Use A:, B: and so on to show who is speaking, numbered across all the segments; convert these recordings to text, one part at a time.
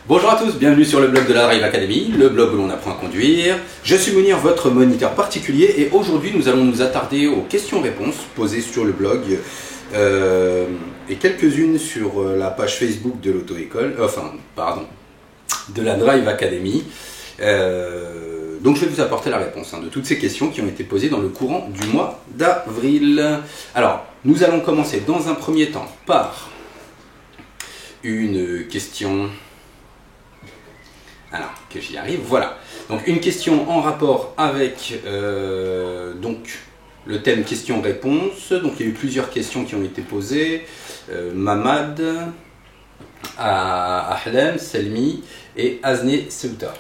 A: Bonjour à tous, bienvenue sur le blog de la Drive Academy, le blog où l'on apprend à conduire. Je suis Mounir, votre moniteur particulier, et aujourd'hui nous allons nous attarder aux questions-réponses posées sur le blog et quelques-unes sur la page Facebook de l'auto-école, de la Drive Academy. Donc je vais vous apporter la réponse de toutes ces questions qui ont été posées dans le courant du mois d'avril. Alors, nous allons commencer dans un premier temps par une question... Alors, que j'y arrive, voilà. Donc une question en rapport avec donc, le thème questions-réponses. Donc il y a eu plusieurs questions qui ont été posées. Mamad, Ahlem, Selmi et Azné Ceuta.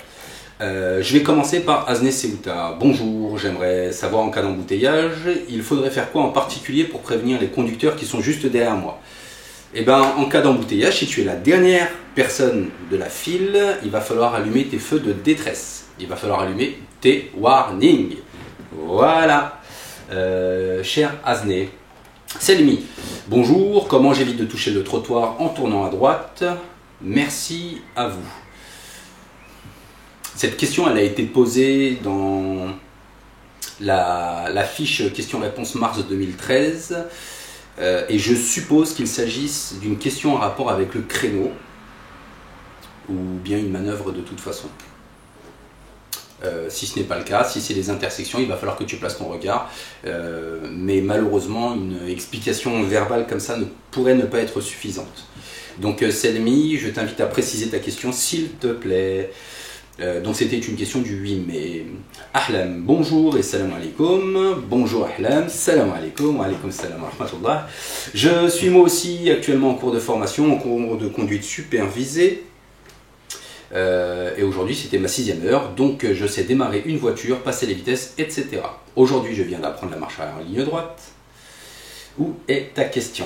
A: Je vais commencer par Azné Ceuta. Bonjour, j'aimerais savoir en cas d'embouteillage, il faudrait faire quoi en particulier pour prévenir les conducteurs qui sont juste derrière moi? Eh bien, en cas d'embouteillage, si tu es la dernière personne de la file, il va falloir allumer tes feux de détresse. Il va falloir allumer tes warnings. Voilà, cher Azné. Selmi, bonjour, comment j'évite de toucher le trottoir en tournant à droite? Merci à vous. Cette question, elle a été posée dans la fiche question-réponse mars 2013. Et je suppose qu'il s'agisse d'une question en rapport avec le créneau ou bien une manœuvre de toute façon. Si ce n'est pas le cas, si c'est les intersections, il va falloir que tu places ton regard. Mais malheureusement, une explication verbale comme ça pourrait ne pas être suffisante. Donc Selmi, je t'invite à préciser ta question s'il te plaît. Donc c'était une question du 8 mai. Ahlam, bonjour et salam alaikum. Bonjour Ahlam, salam alaikum, wa alaikum salam wa rahmatullah. Je suis moi aussi actuellement en cours de formation, en cours de conduite supervisée. Et aujourd'hui c'était ma 6e heure, donc je sais démarrer une voiture, passer les vitesses, etc. Aujourd'hui je viens d'apprendre la marche arrière en ligne droite. Où est ta question ?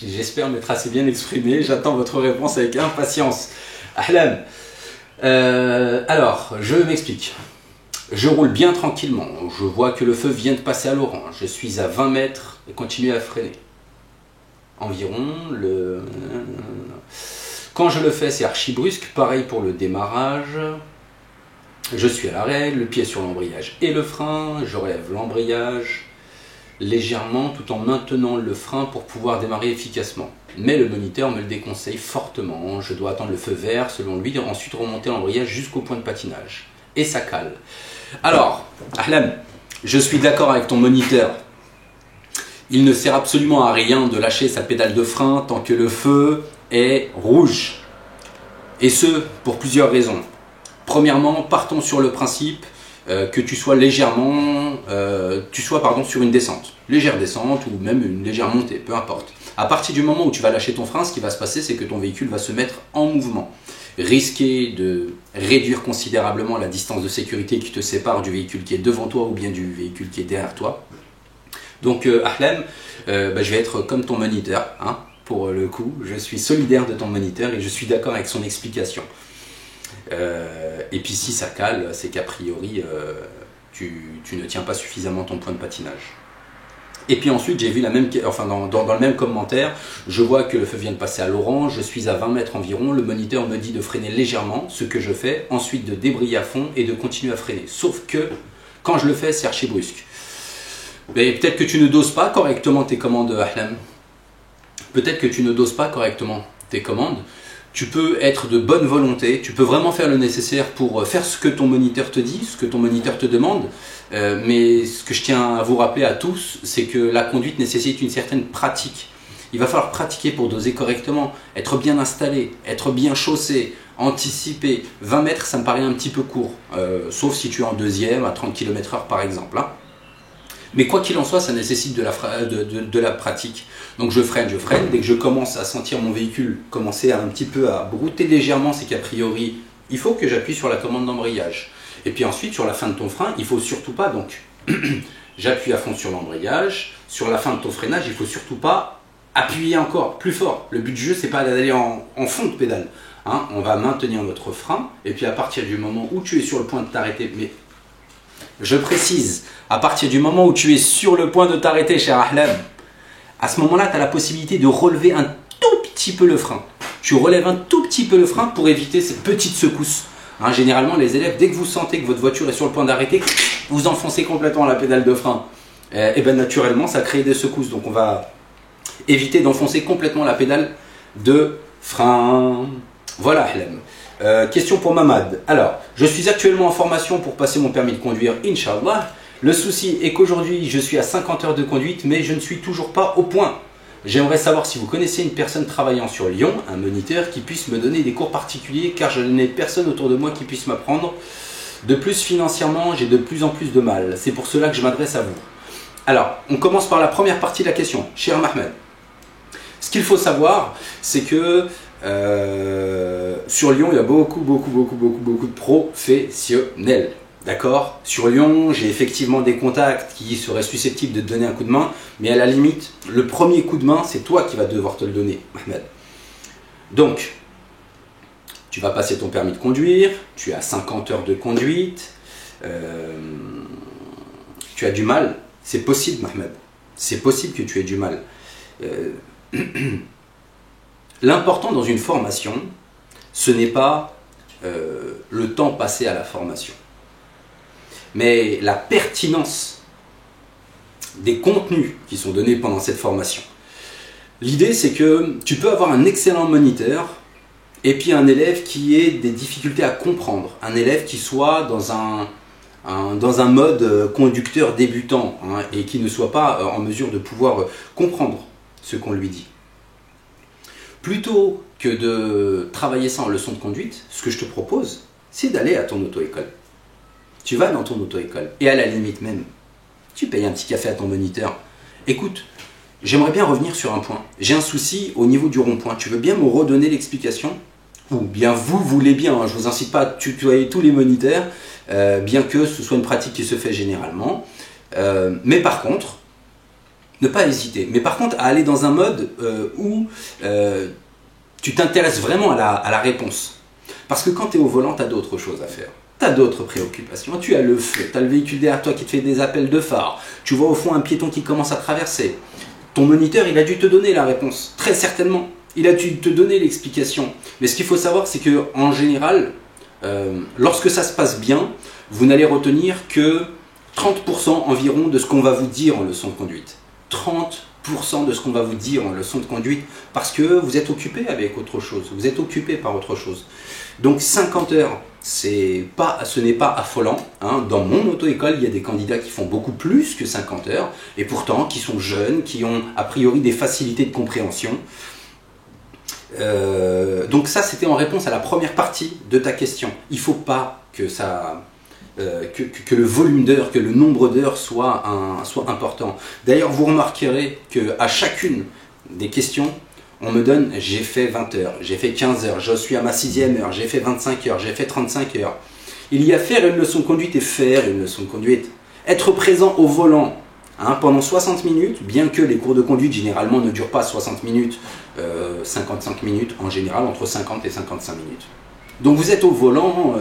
A: J'espère m'être assez bien exprimé, j'attends votre réponse avec impatience. Ahlam. Alors, je m'explique. Je roule bien tranquillement, je vois que le feu vient de passer à l'orange, je suis à 20 mètres et continue à freiner. Environ, quand je le fais, c'est archi brusque, pareil pour le démarrage. Je suis à l'arrêt, le pied sur l'embrayage et le frein, je relève l'embrayage légèrement tout en maintenant le frein pour pouvoir démarrer efficacement. Mais le moniteur me le déconseille fortement, je dois attendre le feu vert selon lui et ensuite remonter l'embrayage jusqu'au point de patinage. Et ça cale. Alors, Ahlam, je suis d'accord avec ton moniteur. Il ne sert absolument à rien de lâcher sa pédale de frein tant que le feu est rouge. Et ce, pour plusieurs raisons. Premièrement, partons sur le principe que tu sois sur une descente, légère descente ou même une légère montée, peu importe. À partir du moment où tu vas lâcher ton frein, ce qui va se passer, c'est que ton véhicule va se mettre en mouvement. Risquer de réduire considérablement la distance de sécurité qui te sépare du véhicule qui est devant toi ou bien du véhicule qui est derrière toi. Donc Ahlam, je vais être comme ton moniteur, pour le coup. Je suis solidaire de ton moniteur et je suis d'accord avec son explication. Et puis si ça cale, c'est qu'a priori tu ne tiens pas suffisamment ton point de patinage. Et puis ensuite j'ai vu dans le même commentaire, je vois que le feu vient de passer à l'orange, je suis à 20 mètres environ, le moniteur me dit de freiner légèrement, ce que je fais, ensuite de débrayer à fond et de continuer à freiner. Sauf que quand je le fais, c'est archi brusque. Mais peut-être que tu ne doses pas correctement tes commandes, Ahlam. Peut-être que tu ne doses pas correctement tes commandes. Tu peux être de bonne volonté, tu peux vraiment faire le nécessaire pour faire ce que ton moniteur te dit, ce que ton moniteur te demande. Mais ce que je tiens à vous rappeler à tous, c'est que la conduite nécessite une certaine pratique. Il va falloir pratiquer pour doser correctement, être bien installé, être bien chaussé, anticiper. 20 mètres, ça me paraît un petit peu court, sauf si tu es en deuxième à 30 km/h par exemple. Mais quoi qu'il en soit, ça nécessite de la pratique. Donc je freine. Dès que je commence à sentir mon véhicule commencer un petit peu à brouter légèrement, c'est qu'a priori, il faut que j'appuie sur la commande d'embrayage. Et puis ensuite, sur la fin de ton frein, il ne faut surtout pas, donc j'appuie à fond sur l'embrayage. Sur la fin de ton freinage, il ne faut surtout pas appuyer encore plus fort. Le but du jeu, c'est pas d'aller en fond de pédale. On va maintenir notre frein. Et puis à partir du moment où tu es sur le point de t'arrêter, mais Je précise, à partir du moment où tu es sur le point de t'arrêter, cher Ahlam, à ce moment-là, tu as la possibilité de relever un tout petit peu le frein. Tu relèves un tout petit peu le frein pour éviter ces petites secousses. Hein, généralement, les élèves, dès que vous sentez que votre voiture est sur le point d'arrêter, vous enfoncez complètement la pédale de frein. Et bien naturellement, ça crée des secousses. Donc on va éviter d'enfoncer complètement la pédale de frein. Voilà, Ahlam. Question pour Mamad. Alors, je suis actuellement en formation pour passer mon permis de conduire, Inch'Allah. Le souci est qu'aujourd'hui, je suis à 50 heures de conduite, mais je ne suis toujours pas au point. J'aimerais savoir si vous connaissez une personne travaillant sur Lyon, un moniteur, qui puisse me donner des cours particuliers, car je n'ai personne autour de moi qui puisse m'apprendre. De plus, financièrement, j'ai de plus en plus de mal. C'est pour cela que je m'adresse à vous. Alors, on commence par la première partie de la question. Cher Mahmed, ce qu'il faut savoir, c'est que sur Lyon, il y a beaucoup de professionnels. D'accord? Sur Lyon, j'ai effectivement des contacts qui seraient susceptibles de te donner un coup de main, mais à la limite, le premier coup de main, c'est toi qui vas devoir te le donner, Ahmed. Donc, tu vas passer ton permis de conduire, tu as 50 heures de conduite, tu as du mal, c'est possible, Ahmed. C'est possible que tu aies du mal. L'important dans une formation, ce n'est pas le temps passé à la formation, mais la pertinence des contenus qui sont donnés pendant cette formation. L'idée, c'est que tu peux avoir un excellent moniteur et puis un élève qui ait des difficultés à comprendre, un élève qui soit dans un mode conducteur débutant, hein, et qui ne soit pas en mesure de pouvoir comprendre ce qu'on lui dit. Plutôt que de travailler ça en leçon de conduite, ce que je te propose, c'est d'aller à ton auto-école. Tu vas dans ton auto-école et à la limite même, tu payes un petit café à ton moniteur. Écoute, j'aimerais bien revenir sur un point. J'ai un souci au niveau du rond-point. Tu veux bien me redonner l'explication? Ou bien vous voulez bien, hein, je ne vous incite pas à tutoyer tous les moniteurs, bien que ce soit une pratique qui se fait généralement. Mais par contre, ne pas hésiter. Mais par contre, à aller dans un mode où tu t'intéresses vraiment à la réponse. Parce que quand tu es au volant, tu as d'autres choses à faire. Tu as d'autres préoccupations. Tu as le feu, tu as le véhicule derrière toi qui te fait des appels de phare. Tu vois au fond un piéton qui commence à traverser. Ton moniteur, il a dû te donner la réponse. Très certainement. Il a dû te donner l'explication. Mais ce qu'il faut savoir, c'est qu'en général, lorsque ça se passe bien, vous n'allez retenir que 30% environ de ce qu'on va vous dire en leçon de conduite. 30% de ce qu'on va vous dire en leçon de conduite, parce que vous êtes occupé avec autre chose, vous êtes occupé par autre chose. Donc 50 heures, ce n'est pas affolant, hein. Dans mon auto-école, il y a des candidats qui font beaucoup plus que 50 heures, et pourtant qui sont jeunes, qui ont a priori des facilités de compréhension. Donc ça, c'était en réponse à la première partie de ta question. Il ne faut pas que ça... que le volume d'heures, que le nombre d'heures soit important. D'ailleurs, vous remarquerez qu'à chacune des questions, on me donne « j'ai fait 20 heures, j'ai fait 15 heures, je suis à ma 6e heure, j'ai fait 25 heures, j'ai fait 35 heures ». Il y a faire une leçon de conduite et faire une leçon de conduite. Être présent au volant, hein, pendant 60 minutes, bien que les cours de conduite généralement ne durent pas 60 minutes, 55 minutes en général, entre 50 et 55 minutes. Donc vous êtes au volant,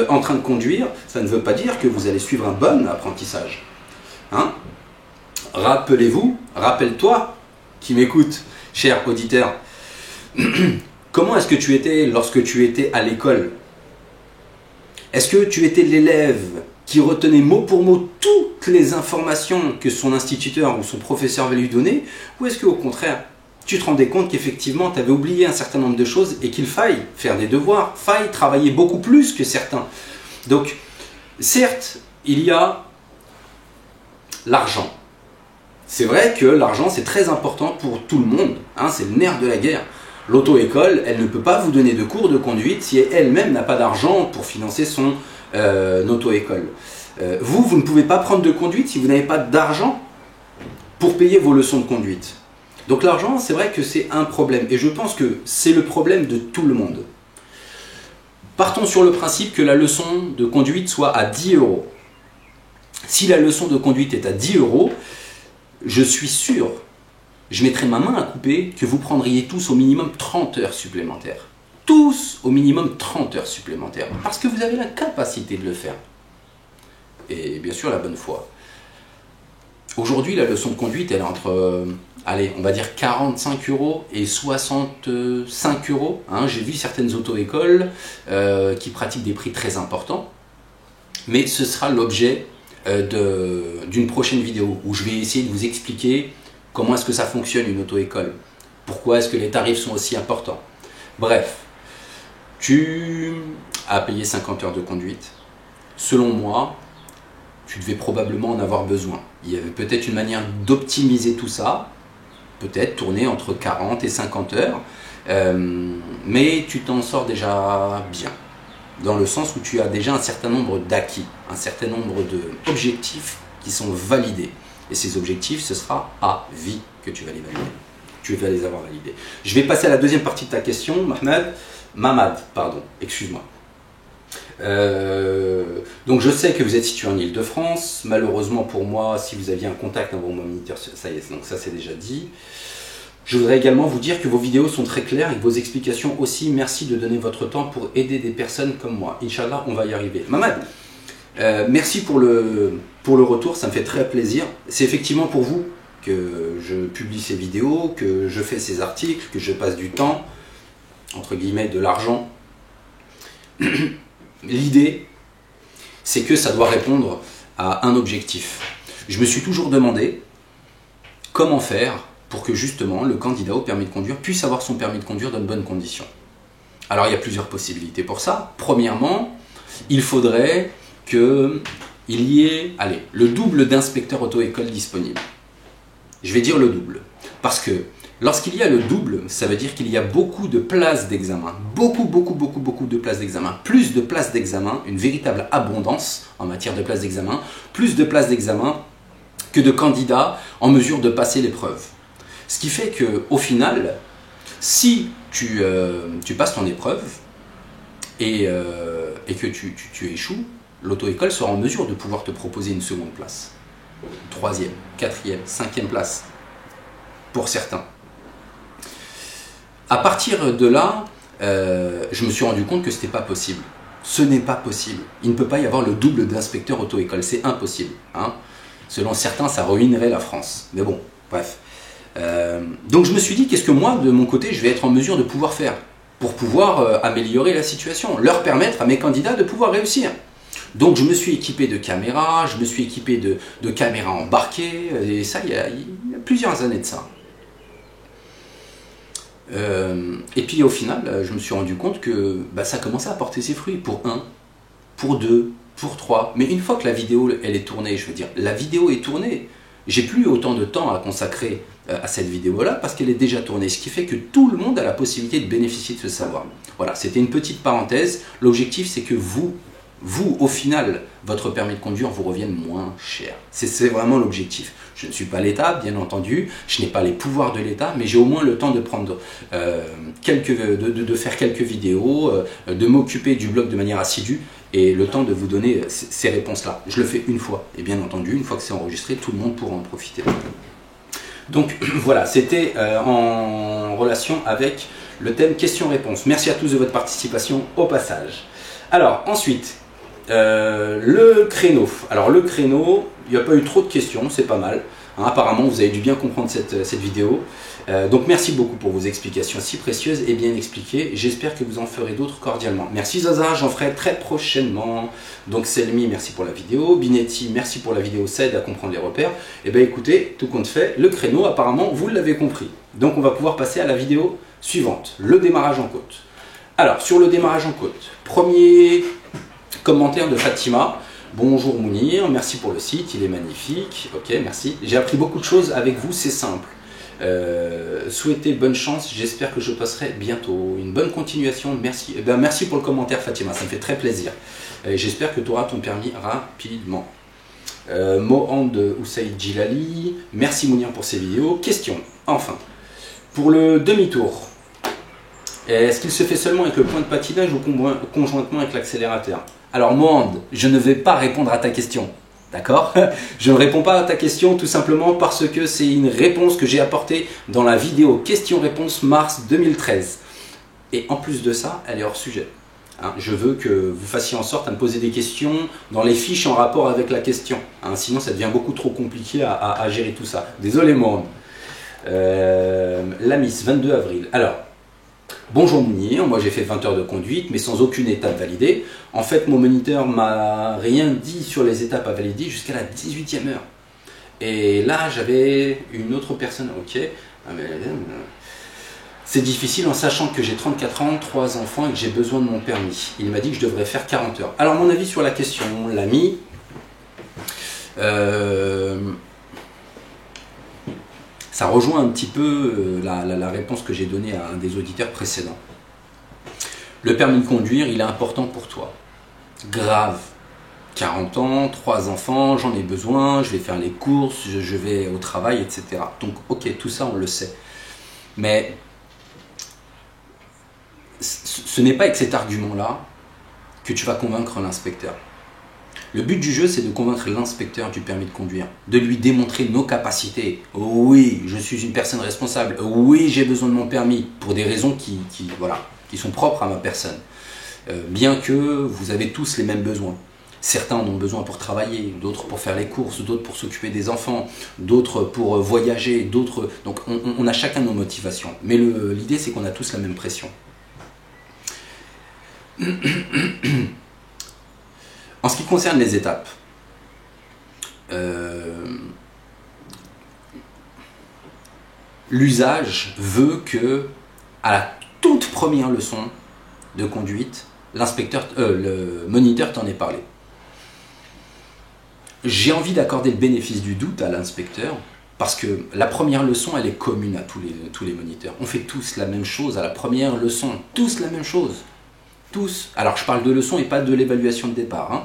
A: en train de conduire, ça ne veut pas dire que vous allez suivre un bon apprentissage. Hein? Rappelez-vous, rappelle-toi, qui m'écoute, cher auditeur, comment est-ce que tu étais lorsque tu étais à l'école? Est-ce que tu étais l'élève qui retenait mot pour mot toutes les informations que son instituteur ou son professeur va lui donner? Ou est-ce qu'au contraire, tu te rendais compte qu'effectivement, tu avais oublié un certain nombre de choses et qu'il faille faire des devoirs, faille travailler beaucoup plus que certains. Donc, certes, il y a l'argent. C'est vrai que l'argent, c'est très important pour tout le monde, hein, c'est le nerf de la guerre. L'auto-école, elle ne peut pas vous donner de cours de conduite si elle-même n'a pas d'argent pour financer son auto-école. Vous ne pouvez pas prendre de conduite si vous n'avez pas d'argent pour payer vos leçons de conduite. Donc l'argent, c'est vrai que c'est un problème. Et je pense que c'est le problème de tout le monde. Partons sur le principe que la leçon de conduite soit à 10 €. Si la leçon de conduite est à 10 €, je suis sûr, je mettrai ma main à couper, que vous prendriez tous au minimum 30 heures supplémentaires. Tous au minimum 30 heures supplémentaires. Parce que vous avez la capacité de le faire. et bien sûr la bonne foi. Aujourd'hui, la leçon de conduite, elle est entre, allez, on va dire 45 € et 65 €. Hein. J'ai vu certaines auto-écoles qui pratiquent des prix très importants, mais ce sera l'objet d'une prochaine vidéo où je vais essayer de vous expliquer comment est-ce que ça fonctionne une auto-école, pourquoi est-ce que les tarifs sont aussi importants. Bref, tu as payé 50 heures de conduite. Selon moi, tu devais probablement en avoir besoin. Il y avait peut-être une manière d'optimiser tout ça, peut-être tourner entre 40 et 50 heures, mais tu t'en sors déjà bien, dans le sens où tu as déjà un certain nombre d'acquis, un certain nombre d'objectifs qui sont validés. Et ces objectifs, ce sera à vie que tu vas les valider. Tu vas les avoir validés. Je vais passer à la deuxième partie de ta question, Mamad, pardon, excuse-moi. Donc je sais que vous êtes situé en Île-de-France. Malheureusement pour moi, si vous aviez un contact avant mon moniteur, ça y est, donc ça c'est déjà dit. Je voudrais également vous dire que vos vidéos sont très claires et que vos explications aussi. Merci de donner votre temps pour aider des personnes comme moi. Inch'Allah, on va y arriver. Mamad, merci pour le retour, ça me fait très plaisir. C'est effectivement pour vous que je publie ces vidéos, que je fais ces articles, que je passe du temps, entre guillemets de l'argent. L'idée, c'est que ça doit répondre à un objectif. Je me suis toujours demandé comment faire pour que justement le candidat au permis de conduire puisse avoir son permis de conduire dans de bonnes conditions. Alors il y a plusieurs possibilités pour ça. Premièrement, il faudrait qu'il y ait le double d'inspecteurs auto-école disponibles. Je vais dire le double, parce que lorsqu'il y a le double, ça veut dire qu'il y a beaucoup de places d'examen, beaucoup de places d'examen, plus de places d'examen, une véritable abondance en matière de places d'examen, plus de places d'examen que de candidats en mesure de passer l'épreuve. Ce qui fait qu'au final, si tu passes ton épreuve et que tu échoues, l'auto-école sera en mesure de pouvoir te proposer une seconde place, troisième, quatrième, cinquième place, pour certains. À partir de là, je me suis rendu compte que ce n'était pas possible. Ce n'est pas possible. Il ne peut pas y avoir le double d'inspecteurs auto-école. C'est impossible. Hein. Selon certains, ça ruinerait la France. Mais bon, bref. Donc je me suis dit, qu'est-ce que moi, de mon côté, je vais être en mesure de pouvoir faire pour pouvoir améliorer la situation, leur permettre à mes candidats de pouvoir réussir. Donc je me suis équipé de caméras, je me suis équipé de caméras embarquées, et ça, il y a plusieurs années de ça. Et puis au final, je me suis rendu compte que ça commençait à porter ses fruits pour 1, pour 2, pour 3. Mais une fois que la vidéo elle est tournée, je veux dire, la vidéo est tournée. J'ai plus autant de temps à consacrer à cette vidéo-là parce qu'elle est déjà tournée. Ce qui fait que tout le monde a la possibilité de bénéficier de ce savoir. Voilà, c'était une petite parenthèse. L'objectif, c'est que vous, au final, votre permis de conduire vous revienne moins cher. C'est vraiment l'objectif. Je ne suis pas l'État, bien entendu, je n'ai pas les pouvoirs de l'État, mais j'ai au moins le temps de prendre de faire quelques vidéos, de m'occuper du blog de manière assidue et le temps de vous donner ces réponses-là. Je le fais une fois, et bien entendu, une fois que c'est enregistré, tout le monde pourra en profiter. Donc voilà, c'était en relation avec le thème questions-réponses. Merci à tous de votre participation au passage. Alors ensuite, le créneau. Alors le créneau, il n'y a pas eu trop de questions, c'est pas mal. Hein, apparemment, vous avez dû bien comprendre cette vidéo. Donc merci beaucoup pour vos explications si précieuses et bien expliquées. J'espère que vous en ferez d'autres cordialement. Merci Zaza, j'en ferai très prochainement. Donc Selmi, merci pour la vidéo. Binetti, merci pour la vidéo, ça aide à comprendre les repères. Et bien écoutez, tout compte fait, le créneau, apparemment, vous l'avez compris. Donc on va pouvoir passer à la vidéo suivante, le démarrage en côte. Alors, sur le démarrage en côte, premier commentaire de Fatima. Bonjour Mounir, merci pour le site, il est magnifique. Ok, merci. J'ai appris beaucoup de choses avec vous, c'est simple. Souhaitez bonne chance, j'espère que je passerai bientôt. Une bonne continuation, merci. Merci pour le commentaire Fatima, ça me fait très plaisir. J'espère que tu auras ton permis rapidement. Mohand Oussaïd Djilali, merci Mounir pour ces vidéos. Question, enfin, pour le demi-tour, est-ce qu'il se fait seulement avec le point de patinage ou conjointement avec l'accélérateur? Alors Mohand, je ne vais pas répondre à ta question, d'accord? Je ne réponds pas à ta question tout simplement parce que c'est une réponse que j'ai apportée dans la vidéo question-réponse mars 2013. Et en plus de ça, elle est hors sujet. Hein, je veux que vous fassiez en sorte à me poser des questions dans les fiches en rapport avec la question. Hein, sinon, ça devient beaucoup trop compliqué à gérer tout ça. Désolé, moi. La Miss, 22 avril. Alors, bonjour Mounir, moi j'ai fait 20 heures de conduite, mais sans aucune étape validée. En fait, mon moniteur m'a rien dit sur les étapes à valider jusqu'à la 18e heure. Et là, j'avais une autre personne. Ok. C'est difficile en sachant que j'ai 34 ans, 3 enfants et que j'ai besoin de mon permis. Il m'a dit que je devrais faire 40 heures. Alors mon avis sur la question, l'ami, ça rejoint un petit peu la réponse que j'ai donnée à un des auditeurs précédents. Le permis de conduire, il est important pour toi. Grave. 40 ans, 3 enfants, j'en ai besoin, je vais faire les courses, je vais au travail, etc. Donc ok, tout ça on le sait. Mais ce n'est pas avec cet argument-là que tu vas convaincre l'inspecteur. Le but du jeu, c'est de convaincre l'inspecteur du permis de conduire, de lui démontrer nos capacités. Oui, je suis une personne responsable. Oui, j'ai besoin de mon permis pour des raisons qui sont propres à ma personne. Bien que vous avez tous les mêmes besoins. Certains en ont besoin pour travailler, d'autres pour faire les courses, d'autres pour s'occuper des enfants, d'autres pour voyager, d'autres... Donc on a chacun nos motivations. Mais l'idée, c'est qu'on a tous la même pression. En ce qui concerne les étapes, l'usage veut que, à la toute première leçon de conduite, le moniteur t'en ait parlé. J'ai envie d'accorder le bénéfice du doute à l'inspecteur, parce que la première leçon, elle est commune à tous les moniteurs. On fait tous la même chose à la première leçon, tous la même chose. Tous. Alors je parle de leçon et pas de l'évaluation de départ, hein,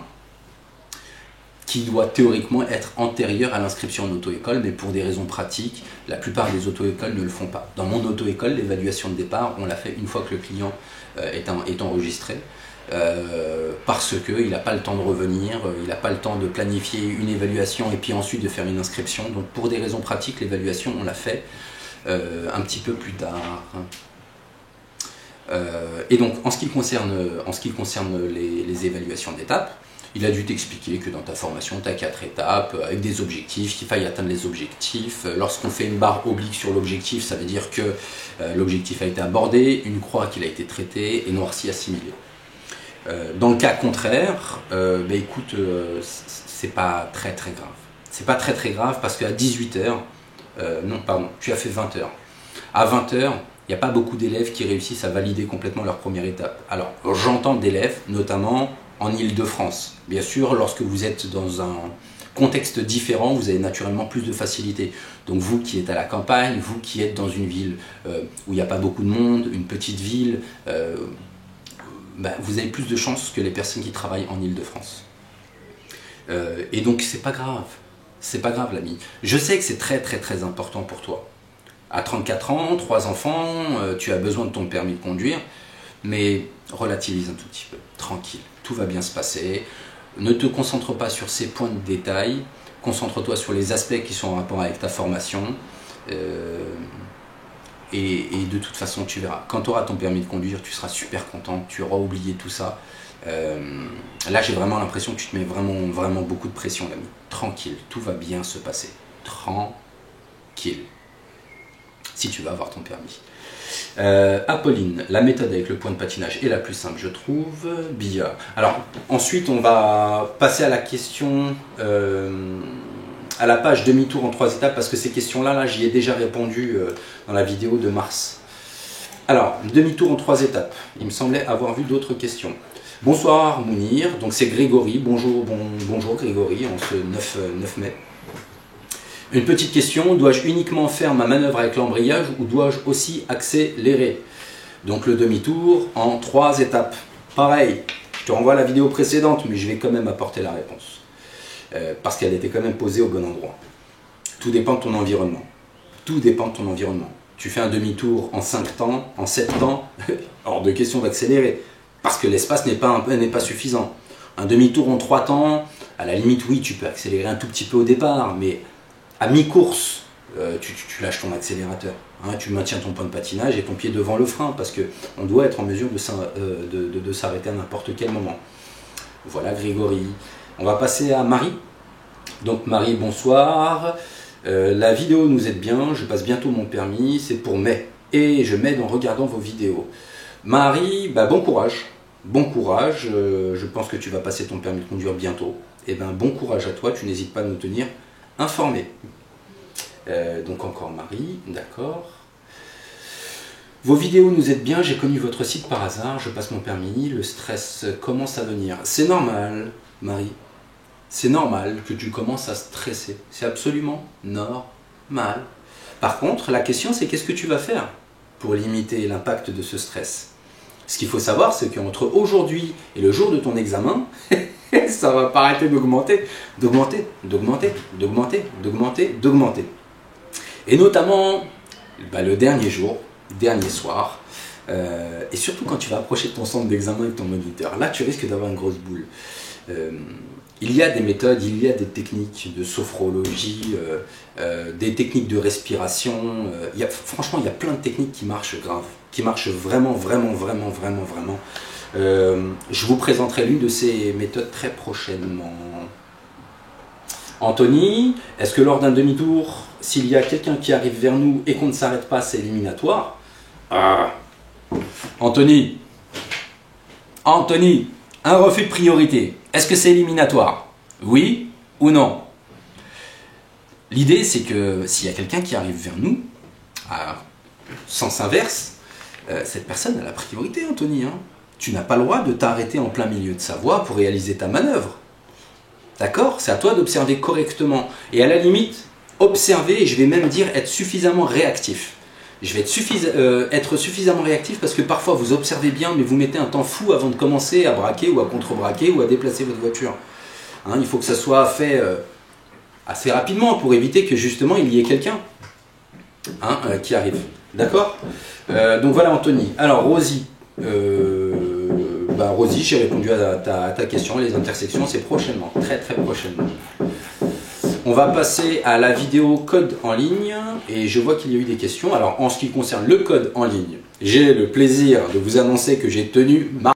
A: qui doit théoriquement être antérieure à l'inscription en auto-école, mais pour des raisons pratiques, la plupart des auto-écoles ne le font pas. Dans mon auto-école, l'évaluation de départ, on l'a fait une fois que le client est enregistré, parce qu'il n'a pas le temps de revenir, il n'a pas le temps de planifier une évaluation et puis ensuite de faire une inscription. Donc pour des raisons pratiques, l'évaluation, on l'a fait un petit peu plus tard. Et donc, en ce qui concerne les évaluations d'étapes, il a dû t'expliquer que dans ta formation, tu as 4 étapes avec des objectifs, qu'il faille atteindre les objectifs. Lorsqu'on fait une barre oblique sur l'objectif, ça veut dire que l'objectif a été abordé, une croix qu'il a été traitée et noirci assimilé. Dans le cas contraire, écoute, c'est pas très très grave. C'est pas très très grave parce qu'à 18h, tu as fait 20 heures. À 20 heures, il n'y a pas beaucoup d'élèves qui réussissent à valider complètement leur première étape. Alors, j'entends d'élèves, notamment en Île-de-France. Bien sûr, lorsque vous êtes dans un contexte différent, vous avez naturellement plus de facilité. Donc vous qui êtes à la campagne, vous qui êtes dans une ville où il n'y a pas beaucoup de monde, une petite ville, vous avez plus de chances que les personnes qui travaillent en Île-de-France. Et donc, c'est pas grave. C'est pas grave, l'ami. Je sais que c'est très très très important pour toi. À 34 ans, 3 enfants, tu as besoin de ton permis de conduire, mais relativise un tout petit peu, tranquille, tout va bien se passer. Ne te concentre pas sur ces points de détail, concentre-toi sur les aspects qui sont en rapport avec ta formation, et de toute façon, tu verras. Quand tu auras ton permis de conduire, tu seras super content, tu auras oublié tout ça. Là, j'ai vraiment l'impression que tu te mets vraiment, vraiment beaucoup de pression, l'ami. Tranquille, tout va bien se passer. Tranquille. Si tu vas avoir ton permis. Apolline, la méthode avec le point de patinage est la plus simple, je trouve. Billard. Alors, ensuite, on va passer à la question, à la page demi-tour en 3 étapes, parce que ces questions-là, j'y ai déjà répondu dans la vidéo de mars. Alors, demi-tour en 3 étapes. Il me semblait avoir vu d'autres questions. Bonsoir Mounir, donc c'est Grégory. Bonjour Grégory, en ce 9 mai. Une petite question, dois-je uniquement faire ma manœuvre avec l'embrayage ou dois-je aussi accélérer? Donc le demi-tour en 3 étapes. Pareil, je te renvoie à la vidéo précédente, mais je vais quand même apporter la réponse. Parce qu'elle était quand même posée au bon endroit. Tout dépend de ton environnement. Tout dépend de ton environnement. Tu fais un demi-tour en 5 temps, en 7 temps, hors de question d'accélérer. Parce que l'espace n'est pas suffisant. Un demi-tour en 3 temps, à la limite, oui, tu peux accélérer un tout petit peu au départ, mais à mi-course, tu lâches ton accélérateur. Hein, tu maintiens ton point de patinage et ton pied devant le frein parce qu'on doit être en mesure de s'arrêter à n'importe quel moment. Voilà Grégory. On va passer à Marie. Donc Marie, bonsoir. La vidéo nous aide bien, je passe bientôt mon permis, c'est pour mai. Et je m'aide en regardant vos vidéos. Marie, bah, bon courage. Bon courage, je pense que tu vas passer ton permis de conduire bientôt. Et ben bon courage à toi, tu n'hésites pas à nous tenir informés. Donc encore Marie, d'accord. Vos vidéos nous aident bien, j'ai connu votre site par hasard, je passe mon permis, le stress commence à venir. C'est normal, Marie. C'est normal que tu commences à stresser. C'est absolument normal. Par contre, la question c'est qu'est-ce que tu vas faire pour limiter l'impact de ce stress? Ce qu'il faut savoir, c'est qu'entre aujourd'hui et le jour de ton examen, ça va pas arrêter d'augmenter, d'augmenter, d'augmenter, d'augmenter, d'augmenter, d'augmenter. Et notamment, bah, le dernier jour, dernier soir, et surtout quand tu vas approcher de ton centre d'examen avec ton moniteur. Là, tu risques d'avoir une grosse boule. Il y a des méthodes, il y a des techniques de sophrologie, des techniques de respiration. Franchement, il y a plein de techniques qui marchent grave, qui marchent vraiment, vraiment, vraiment, vraiment, vraiment. Je vous présenterai l'une de ces méthodes très prochainement. Anthony, est-ce que lors d'un demi-tour, s'il y a quelqu'un qui arrive vers nous et qu'on ne s'arrête pas, c'est éliminatoire? Ah. Anthony, un refus de priorité, est-ce que c'est éliminatoire? Oui ou non? L'idée, c'est que s'il y a quelqu'un qui arrive vers nous, à sens inverse, cette personne a la priorité, Anthony. Hein. Tu n'as pas le droit de t'arrêter en plein milieu de sa voie pour réaliser ta manœuvre. D'accord? C'est à toi d'observer correctement. Et à la limite, observer, et je vais même dire être suffisamment réactif. Je vais être suffisamment réactif parce que parfois vous observez bien, mais vous mettez un temps fou avant de commencer à braquer ou à contre-braquer ou à déplacer votre voiture. Hein, il faut que ça soit fait assez rapidement pour éviter que justement il y ait quelqu'un qui arrive. D'accord? Donc voilà Anthony. Alors Rosie. Rosie, j'ai répondu à ta question. Les intersections, c'est prochainement, très très prochainement. On va passer à la vidéo code en ligne et je vois qu'il y a eu des questions. Alors en ce qui concerne le code en ligne, j'ai le plaisir de vous annoncer que j'ai tenu ma